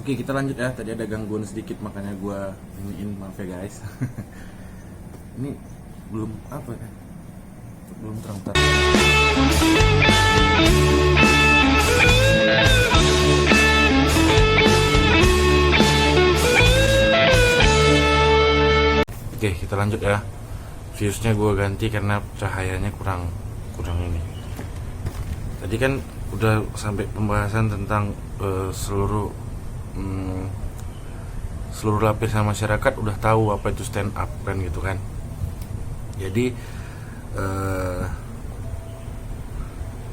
Oke, kita lanjut ya. Tadi ada gangguan sedikit makanya gue iniin, maaf ya guys. Ini belum apa ya? Belum terang. Oke, kita lanjut ya. Viewsnya gue ganti karena cahayanya kurang ini. Tadi kan udah sampai pembahasan tentang seluruh lapisan masyarakat udah tahu apa itu stand up kan gitu kan. Jadi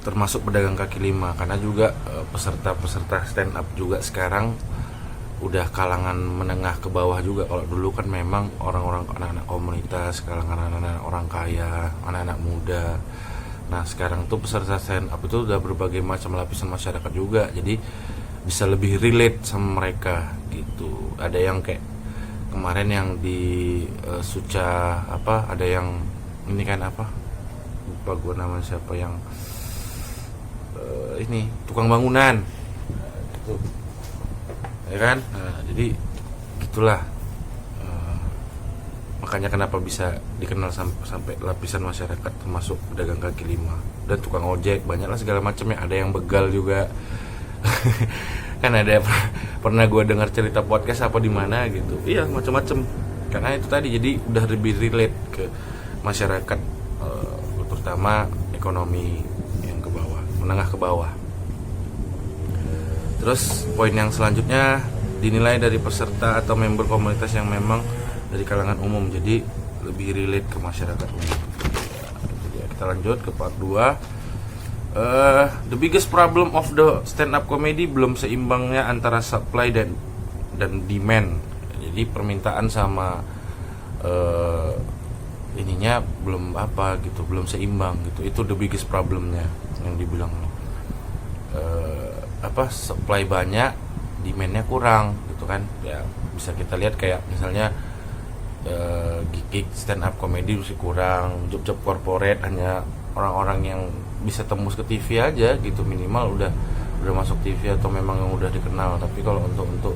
termasuk pedagang kaki lima, karena juga peserta stand up juga sekarang udah kalangan menengah ke bawah juga. Kalau dulu kan memang orang-orang, anak-anak komunitas, kalangan anak-anak orang kaya, anak-anak muda. Nah sekarang tuh peserta stand up itu udah berbagai macam lapisan masyarakat juga, jadi bisa lebih relate sama mereka gitu. Ada yang kayak kemarin yang di Suca apa, ada yang ini kan apa, lupa gue nama siapa, yang ini tukang bangunan gitu ya kan. Nah, jadi gitulah. Makanya kenapa bisa dikenal sampai lapisan masyarakat, termasuk pedagang kaki lima dan tukang ojek, banyaklah segala macamnya. Ada yang begal juga. Kan ada pernah gue dengar cerita podcast apa di mana gitu, iya macam-macam. Karena itu tadi, jadi udah lebih relate ke masyarakat, terutama ekonomi yang ke bawah, menengah ke bawah. Terus poin yang selanjutnya, dinilai dari peserta atau member komunitas yang memang dari kalangan umum, jadi lebih relate ke masyarakat umum. Ya, kita lanjut ke part 2. The biggest problem of the stand up comedy, belum seimbangnya antara supply dan demand. Jadi permintaan sama ininya belum apa gitu, belum seimbang gitu. Itu the biggest problemnya yang dibilang. Supply banyak, demandnya kurang gitu kan. Ya bisa kita lihat kayak misalnya gig stand up comedy masih kurang, job corporate hanya orang-orang yang bisa tembus ke TV aja gitu, minimal udah masuk TV atau memang yang udah dikenal. Tapi kalau untuk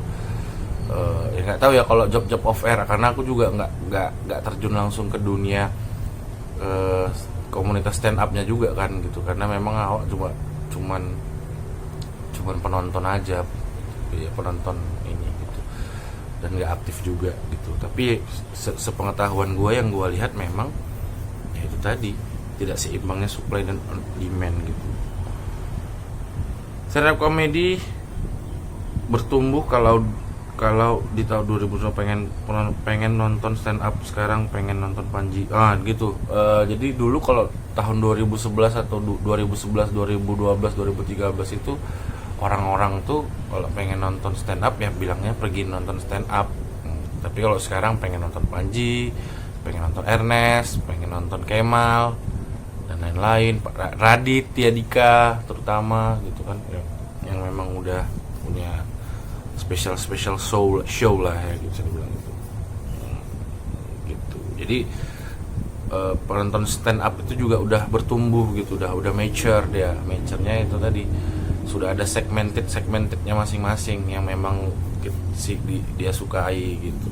ya nggak tahu ya kalau job off air, karena aku juga nggak terjun langsung ke dunia komunitas stand upnya juga kan gitu, karena memang awak cuman penonton aja gitu, ya penonton ini gitu, dan nggak aktif juga gitu. Tapi sepengetahuan gue, yang gue lihat memang ya itu tadi, tidak seimbangnya supply dan demand gitu. Stand up comedy bertumbuh kalau di tahun 2020 pengen nonton stand up, sekarang pengen nonton Panji gitu. Jadi dulu kalau tahun 2011 atau 2011, 2012, 2013 itu orang-orang tuh kalau pengen nonton stand up ya bilangnya pergi nonton stand up. Tapi kalau sekarang pengen nonton Panji, pengen nonton Ernest, pengen nonton Kemal dan lain-lain, Radit, Dika terutama gitu kan, yang memang udah punya special show lah ya gitu, saya bilang gitu. Jadi penonton stand up itu juga udah bertumbuh gitu, udah mature-nya itu tadi, sudah ada segmentednya masing-masing yang memang dia sukai gitu.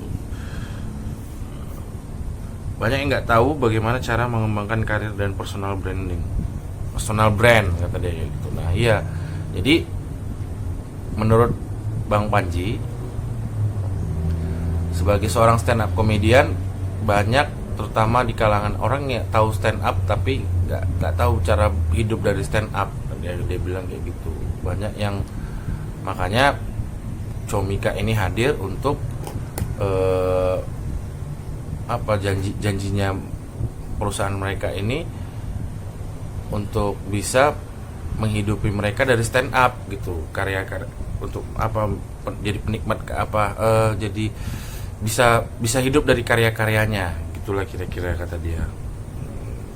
Banyak yang nggak tahu bagaimana cara mengembangkan karir dan personal brand kata dia gitu. Nah iya, jadi menurut Bang Panji, sebagai seorang stand up komedian, banyak terutama di kalangan orang yang tahu stand up tapi nggak tahu cara hidup dari stand up. Dia bilang kayak gitu. Banyak yang, makanya Comika ini hadir untuk janjinya perusahaan mereka ini untuk bisa menghidupi mereka dari stand up gitu, karya untuk jadi penikmat jadi bisa hidup dari karya-karyanya gitulah kira-kira kata dia.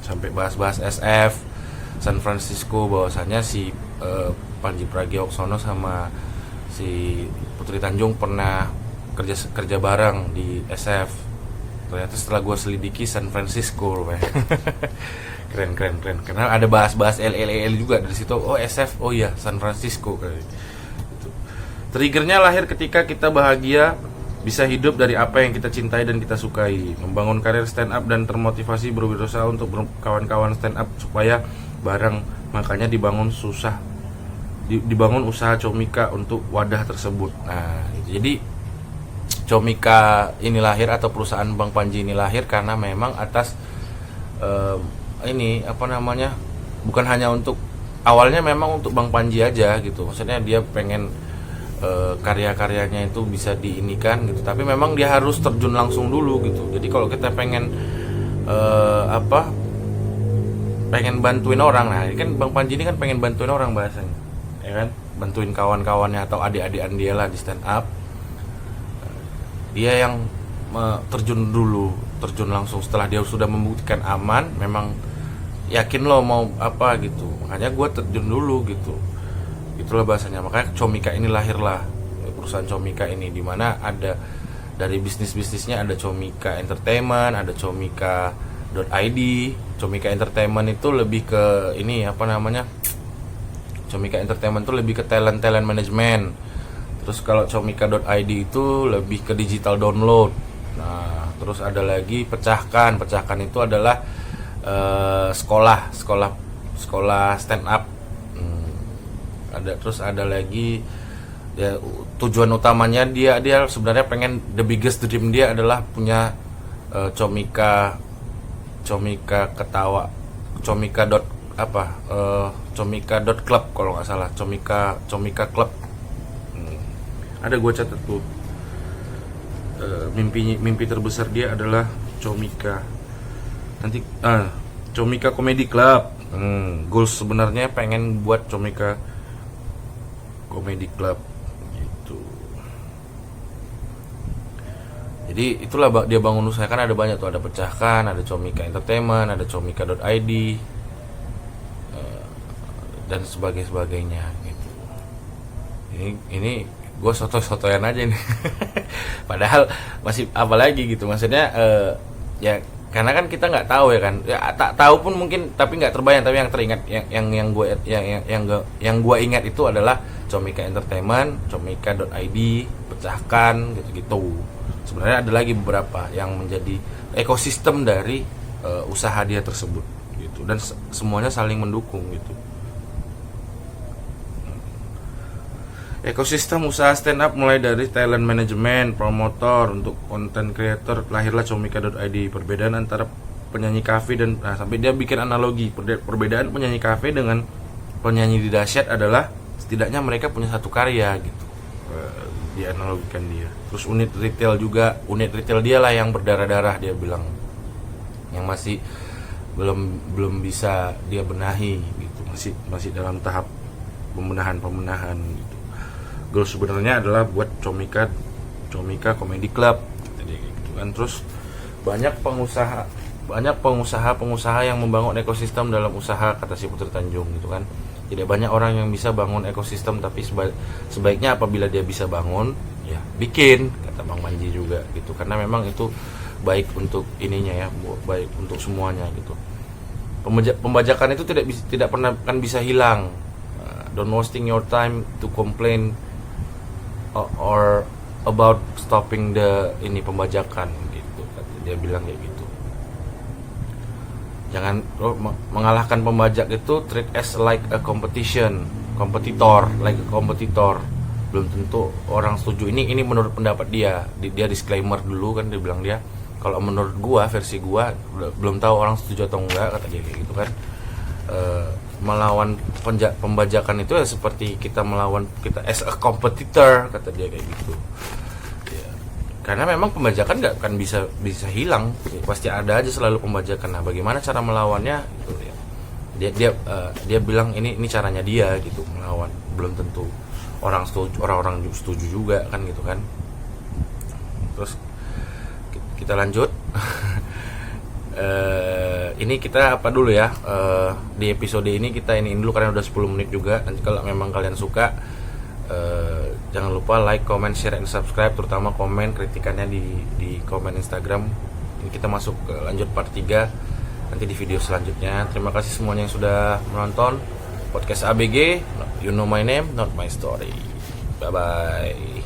Sampai bahas SF San Francisco, bahwasanya si Panji Pragiwaksono sama si Putri Tanjung pernah kerja bareng di SF. Ternyata setelah gue selidiki San Francisco loh. keren karena ada bahas LLL juga dari situ. Oh SF, oh iya San Francisco kayak gitu. Triggernya lahir ketika kita bahagia, bisa hidup dari apa yang kita cintai dan kita sukai, membangun karir stand up dan termotivasi berwirausaha untuk kawan-kawan stand up supaya bareng. Makanya dibangun usaha Comika untuk wadah tersebut. Nah, jadi Comika ini lahir atau perusahaan Bang Panji ini lahir karena memang atas bukan hanya untuk awalnya memang untuk Bang Panji aja gitu. Maksudnya dia pengen karya-karyanya itu bisa diinikan gitu, tapi memang dia harus terjun langsung dulu gitu. Jadi kalau kita pengen pengen bantuin orang, nah ini kan Bang Panji ini kan pengen bantuin orang bahasanya, ya kan, bantuin kawan-kawannya atau adik-adikan dia lah di stand up. Dia yang terjun langsung setelah dia sudah membuktikan aman, memang yakin lo mau apa gitu, makanya gue terjun dulu gitu. Itulah bahasanya. Makanya Comika ini lahirlah, perusahaan Comika ini, dimana ada dari bisnisnya ada Comika Entertainment, ada Comika.id. Comika Entertainment itu lebih ke Comika Entertainment itu lebih ke talent management. Terus kalau Comika.id itu lebih ke digital download. Nah, terus ada lagi Pecahkan itu adalah sekolah stand up. Terus ada lagi ya, tujuan utamanya dia sebenarnya pengen, the biggest dream dia adalah punya Comika ketawa, Comika.club kalau nggak salah, Comika Club. Ada gue catat tuh, mimpi terbesar dia adalah Comika Comika Comedy Club. Goals sebenarnya pengen buat Comika Comedy Club gitu. Jadi itulah dia bangun usaha, kan ada banyak tuh, ada Pecahkan, ada Comika Entertainment, ada Comika.id dan sebagainya gitu. Ini gue soto-sotoyan aja nih. Padahal masih apa lagi gitu, maksudnya ya karena kan kita nggak tahu ya kan, ya tak tahu pun mungkin, tapi nggak terbayang. Tapi yang teringat yang gue ingat itu adalah Comika Entertainment, Comika.id, Pecahkan gitu. Sebenarnya ada lagi beberapa yang menjadi ekosistem dari usaha dia tersebut gitu, dan semuanya saling mendukung gitu. Ekosistem usaha stand up mulai dari talent management, promotor, untuk content creator, lahirlah Comika.id. Perbedaan antara penyanyi kafe dan sampai dia bikin analogi, perbedaan penyanyi kafe dengan penyanyi di dahsyat adalah setidaknya mereka punya satu karya gitu. Dia analogikan dia. Terus unit retail dia lah yang berdarah-darah, dia bilang, yang masih belum bisa dia benahi gitu, masih dalam tahap pembenahan gitu. Goal sebenarnya adalah buat Comika Comedy Club gitu kan. Terus banyak pengusaha yang membangun ekosistem dalam usaha, kata si Putri Tanjung gitu kan. Tidak banyak orang yang bisa bangun ekosistem, tapi sebaiknya apabila dia bisa bangun, ya bikin, kata Bang Panji juga gitu. Karena memang itu baik untuk ininya ya, baik untuk semuanya gitu. Pembajakan itu tidak pernah kan bisa hilang. Don't wasting your time to complain or about stopping pembajakan gitu. Dia bilang kayak gitu. Jangan mengalahkan pembajak itu, treat as like a kompetitor. Belum tentu orang setuju. Ini menurut pendapat dia disclaimer dulu kan, dia bilang kalau menurut gua, versi gua, belum tahu orang setuju atau enggak, kata dia kayak gitu kan. Melawan pembajakan itu ya seperti kita melawan kita as a competitor, kata dia kayak gitu ya. Karena memang pembajakan nggak akan bisa hilang ya, pasti ada aja selalu pembajakan. Nah, bagaimana cara melawannya gitu ya. Dia bilang ini caranya dia gitu melawan. Belum tentu orang setuju juga kan gitu kan. Terus kita lanjut. Ini kita apa dulu ya, di episode ini kita ini dulu karena udah 10 menit juga. Nanti kalau memang kalian suka, jangan lupa like, comment, share, and subscribe. Terutama komen kritikannya di komen Instagram. Ini kita masuk ke lanjut part 3 nanti di video selanjutnya. Terima kasih semuanya yang sudah menonton podcast ABG. You know my name, not my story. Bye bye.